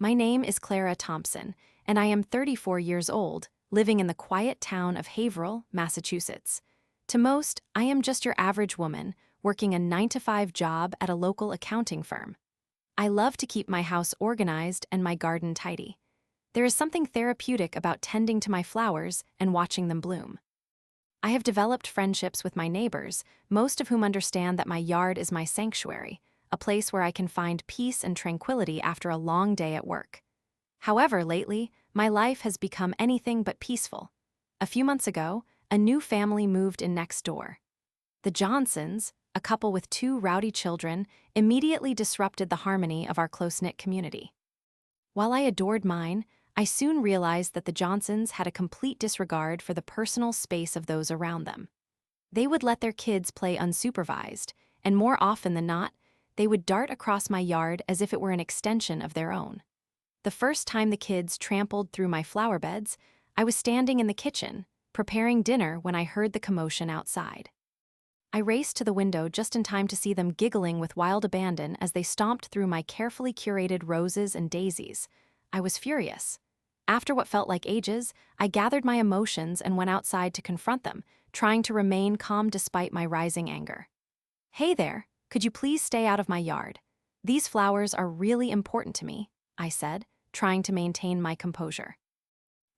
My name is Clara Thompson, and I am 34 years old, living in the quiet town of Haverhill, Massachusetts. To most, I am just your average woman, working a 9-to-5 job at a local accounting firm. I love to keep my house organized and my garden tidy. There is something therapeutic about tending to my flowers and watching them bloom. I have developed friendships with my neighbors, most of whom understand that my yard is my sanctuary, a place where I can find peace and tranquility after a long day at work. However, lately, my life has become anything but peaceful. A few months ago, a new family moved in next door. The Johnsons, a couple with two rowdy children, immediately disrupted the harmony of our close-knit community. While I adored mine, I soon realized that the Johnsons had a complete disregard for the personal space of those around them. They would let their kids play unsupervised, and more often than not, they would dart across my yard as if it were an extension of their own. The first time the kids trampled through my flower beds, I was standing in the kitchen, preparing dinner when I heard the commotion outside. I raced to the window just in time to see them giggling with wild abandon as they stomped through my carefully curated roses and daisies. I was furious. After what felt like ages, I gathered my emotions and went outside to confront them, trying to remain calm despite my rising anger. "Hey there, could you please stay out of my yard? These flowers are really important to me," I said, trying to maintain my composure.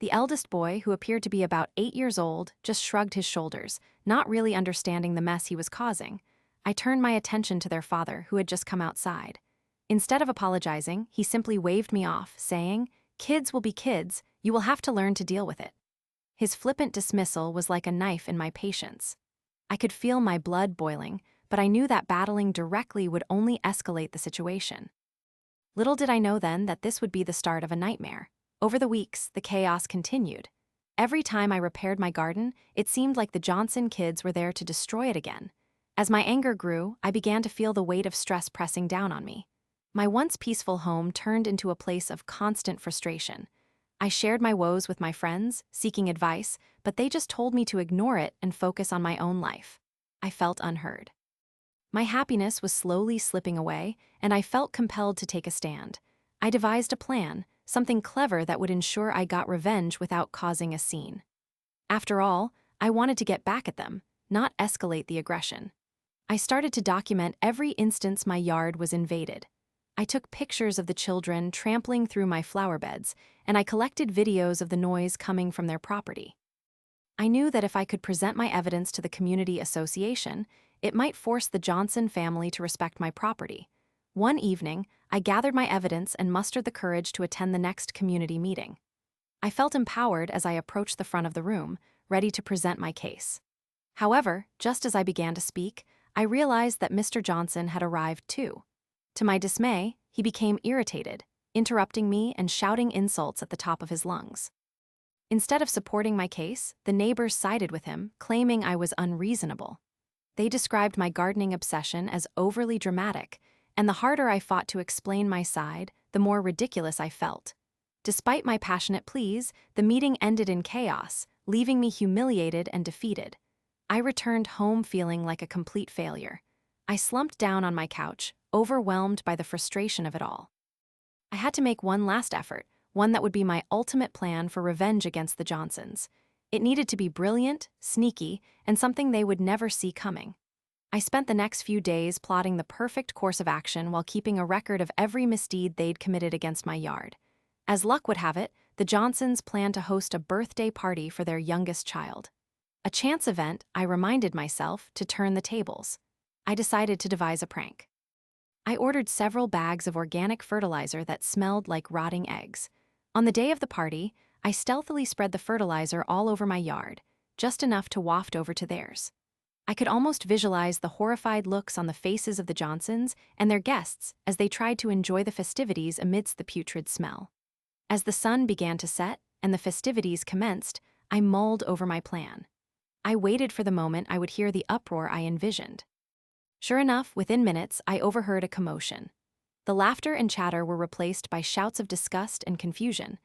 The eldest boy, who appeared to be about 8 years old, just shrugged his shoulders, not really understanding the mess he was causing. I turned my attention to their father, who had just come outside. Instead of apologizing, he simply waved me off, saying, "Kids will be kids, you will have to learn to deal with it." His flippant dismissal was like a knife in my patience. I could feel my blood boiling, but I knew that battling directly would only escalate the situation. Little did I know then that this would be the start of a nightmare. Over the weeks, the chaos continued. Every time I repaired my garden, it seemed like the Johnson kids were there to destroy it again. As my anger grew, I began to feel the weight of stress pressing down on me. My once peaceful home turned into a place of constant frustration. I shared my woes with my friends, seeking advice, but they just told me to ignore it and focus on my own life. I felt unheard. My happiness was slowly slipping away, and I felt compelled to take a stand. I devised a plan, something clever that would ensure I got revenge without causing a scene. After all, I wanted to get back at them, not escalate the aggression. I started to document every instance my yard was invaded. I took pictures of the children trampling through my flower beds, and I collected videos of the noise coming from their property. I knew that if I could present my evidence to the community association, it might force the Johnson family to respect my property. One evening, I gathered my evidence and mustered the courage to attend the next community meeting. I felt empowered as I approached the front of the room, ready to present my case. However, just as I began to speak, I realized that Mr. Johnson had arrived too. To my dismay, he became irritated, interrupting me and shouting insults at the top of his lungs. Instead of supporting my case, the neighbors sided with him, claiming I was unreasonable. They described my gardening obsession as overly dramatic, and the harder I fought to explain my side, the more ridiculous I felt. Despite my passionate pleas, the meeting ended in chaos, leaving me humiliated and defeated. I returned home feeling like a complete failure. I slumped down on my couch, overwhelmed by the frustration of it all. I had to make one last effort, one that would be my ultimate plan for revenge against the Johnsons. It needed to be brilliant, sneaky, and something they would never see coming. I spent the next few days plotting the perfect course of action while keeping a record of every misdeed they'd committed against my yard. As luck would have it, the Johnsons planned to host a birthday party for their youngest child. A chance event, I reminded myself, to turn the tables. I decided to devise a prank. I ordered several bags of organic fertilizer that smelled like rotting eggs. On the day of the party, I stealthily spread the fertilizer all over my yard, just enough to waft over to theirs. I could almost visualize the horrified looks on the faces of the Johnsons and their guests as they tried to enjoy the festivities amidst the putrid smell. As the sun began to set and the festivities commenced, I mulled over my plan. I waited for the moment I would hear the uproar I envisioned. Sure enough, within minutes, I overheard a commotion. The laughter and chatter were replaced by shouts of disgust and confusion.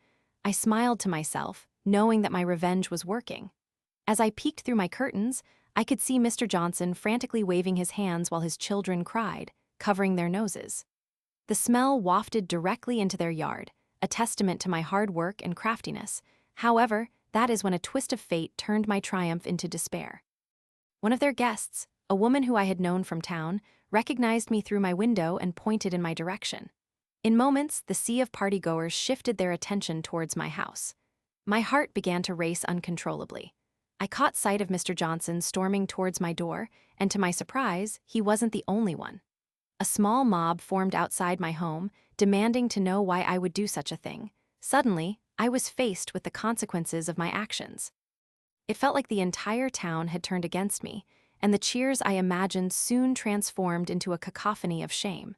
I smiled to myself, knowing that my revenge was working. As I peeked through my curtains, I could see Mr. Johnson frantically waving his hands while his children cried, covering their noses. The smell wafted directly into their yard, a testament to my hard work and craftiness. However, that is when a twist of fate turned my triumph into despair. One of their guests, a woman who I had known from town, recognized me through my window and pointed in my direction. In moments, the sea of partygoers shifted their attention towards my house. My heart began to race uncontrollably. I caught sight of Mr. Johnson storming towards my door, and to my surprise, he wasn't the only one. A small mob formed outside my home, demanding to know why I would do such a thing. Suddenly, I was faced with the consequences of my actions. It felt like the entire town had turned against me, and the cheers I imagined soon transformed into a cacophony of shame.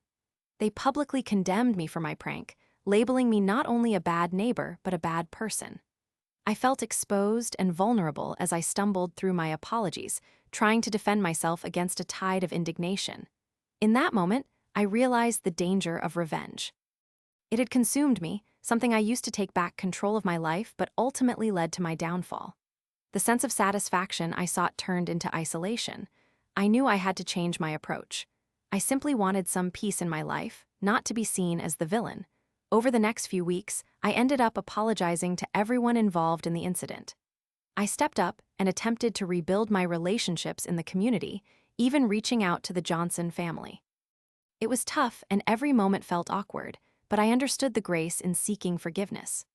They publicly condemned me for my prank, labeling me not only a bad neighbor, but a bad person. I felt exposed and vulnerable as I stumbled through my apologies, trying to defend myself against a tide of indignation. In that moment, I realized the danger of revenge. It had consumed me, something I used to take back control of my life but ultimately led to my downfall. The sense of satisfaction I sought turned into isolation. I knew I had to change my approach. I simply wanted some peace in my life, not to be seen as the villain. Over the next few weeks, I ended up apologizing to everyone involved in the incident. I stepped up and attempted to rebuild my relationships in the community, even reaching out to the Johnson family. It was tough and every moment felt awkward, but I understood the grace in seeking forgiveness.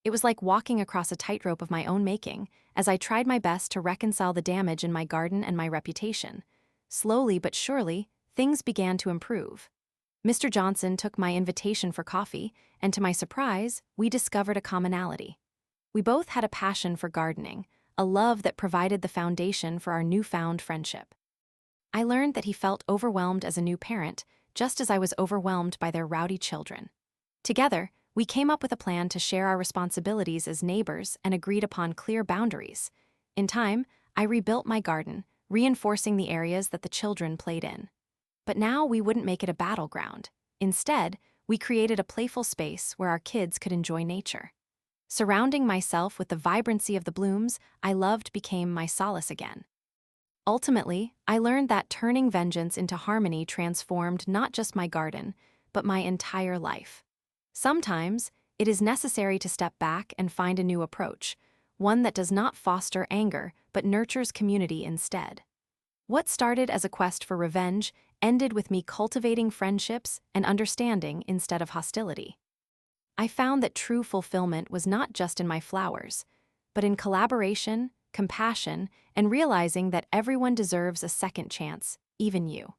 It was like walking across a tightrope of my own making, as I tried my best to reconcile the damage in my garden and my reputation. Slowly but surely, things began to improve. Mr. Johnson took my invitation for coffee, and to my surprise, we discovered a commonality. We both had a passion for gardening, a love that provided the foundation for our newfound friendship. I learned that he felt overwhelmed as a new parent, just as I was overwhelmed by their rowdy children. Together, we came up with a plan to share our responsibilities as neighbors and agreed upon clear boundaries. In time, I rebuilt my garden, reinforcing the areas that the children played in. But now we wouldn't make it a battleground. Instead, we created a playful space where our kids could enjoy nature. Surrounding myself with the vibrancy of the blooms I loved became my solace again. Ultimately, I learned that turning vengeance into harmony transformed not just my garden, but my entire life. Sometimes, it is necessary to step back and find a new approach, one that does not foster anger but nurtures community instead. What started as a quest for revenge ended with me cultivating friendships and understanding instead of hostility. I found that true fulfillment was not just in my flowers, but in collaboration, compassion, and realizing that everyone deserves a second chance, even you.